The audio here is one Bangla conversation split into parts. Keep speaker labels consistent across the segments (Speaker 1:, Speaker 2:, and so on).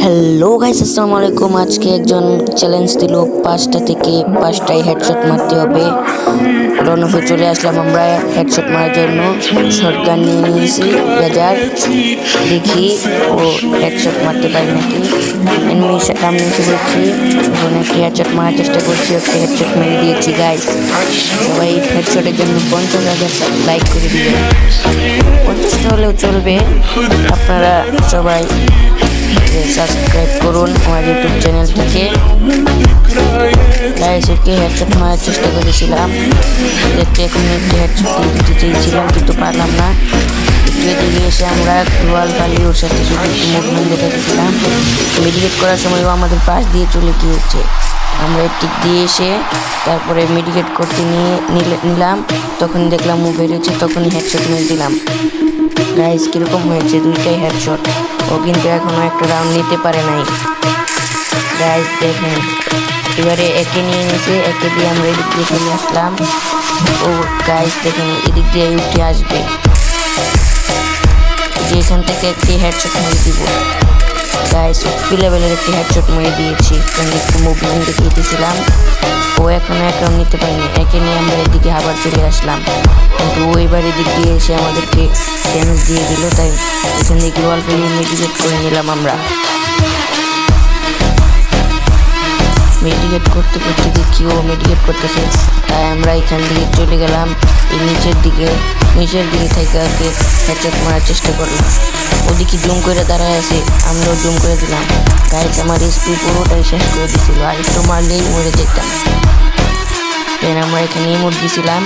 Speaker 1: হ্যালো গাইস, আসসালামু আলাইকুম। আজকে একজন চ্যালেঞ্জ দিল 5টা থেকে 5টায় হেডশট মারতে হবে। রনফে চলে আসলাম আমরা হেডশট মারার জন্য। শটগান নিয়ে নিয়েছি বাজার, দেখি ও হেডশট মারতে পারি নাকি। এনিমির সামনে এসে পড়ছি, এখন একটি হেডশট মারার চেষ্টা করছি, একটা হেডশট মেরে দিয়েছি গাইস। সবাই হেডশটের জন্য 50,000 লাইক করে দিবেন। 50টা হলেও চলবে, আপনারা সবাই সাবস্ক্রাইব করুন আমার ইউটিউব চ্যানেলটিকে। গাইসকে হেডশট মারার চেষ্টা করেছিলাম, দেখতে এখন একটি হেডশট দিতে চেয়েছিলাম কিন্তু পারলাম না। একটু এদিকে এসে আমরা রুয়াল পালি ওর সাথে শুধু একটু মুভমেন্ট দেখাচ্ছিলাম। মেডিকেট করার সময়ও আমাদের পাশ দিয়ে চলে গিয়েছে। আমরা টিক দিয়ে এসে তারপরে মেডিকেট করতে নিলাম, তখন দেখলাম ও বেরিয়েছে, তখনই হেডশট মেরে দিলাম। গাইস কিরকম হয়েছে, দুইটাই হেডশট। ও কিন্তু এখনো একটা রাউন্ড নিতে পারে নাই। গাইস দেখেন, এবারে একে নিয়ে নিয়েছে, একে দিয়ে আমরা এদিক দিয়ে চলে আসলাম। ও গাইস দেখেন, এদিক দিয়ে উঠে আসবে, যে এখান থেকে একটি হেডশট মেরে দিব। গাইস ওপি লেভেলের একটি হেডশট মেরে দিয়েছি, কারণ একটু মুভমেন্ট দেখিয়ে দিয়েছিলাম। ও এখনো এক রাউন্ড নিতে পারিনি, একে নিয়ে আমরা এদিকে আবার চলে আসলাম, কিন্তু ও এবার এদিক দিয়ে এসে আমাদেরকে ড্যামেজ দিয়ে দিল। তাই এখান থেকে অল্প মেডিকেট করে নিলাম আমরা। মেডিকেট করতে করতে দেখি ও মেডিকেট করতেছে, তাই আমরা এখান থেকে চলে গেলাম এই নিচের দিকে থেকে ওকে হেডশট মারার চেষ্টা করলাম। ওদিকে জুম করে দাঁড়ায় আছে, আমরাও জুম করে দিলাম। গাইস আমার স্পিড পুরোটাই শেষ করে দিছিল, আর একটু মারলেই মরে যেতাম। আমরা এখানে ইমোট দিয়েছিলাম।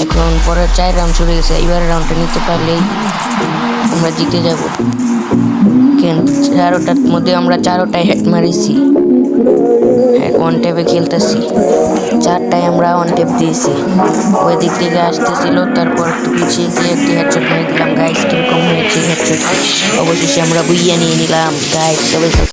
Speaker 1: এখন পরের 4 রাউন্ড চলে গেছে, এবারে রাউন্ডটা নিতে পারলেই আমরা জিতে যাব। কেন 4টার মধ্যে আমরা 4টায় হেড মারিছি, ওয়ান ট্যাপে খেলতেছি, 4টায় আমরা ওয়ান ট্যাপ দিয়েছি। ওই দিক থেকে আসতেছিল, তারপর একটু পিছিয়ে গিয়ে একটি হেডশট মেরে দিলাম। গাইস কিরকম হয়েছে হেডশট, অবশেষে আমরা বুইয়া নিয়ে নিলাম। গাইস সবাই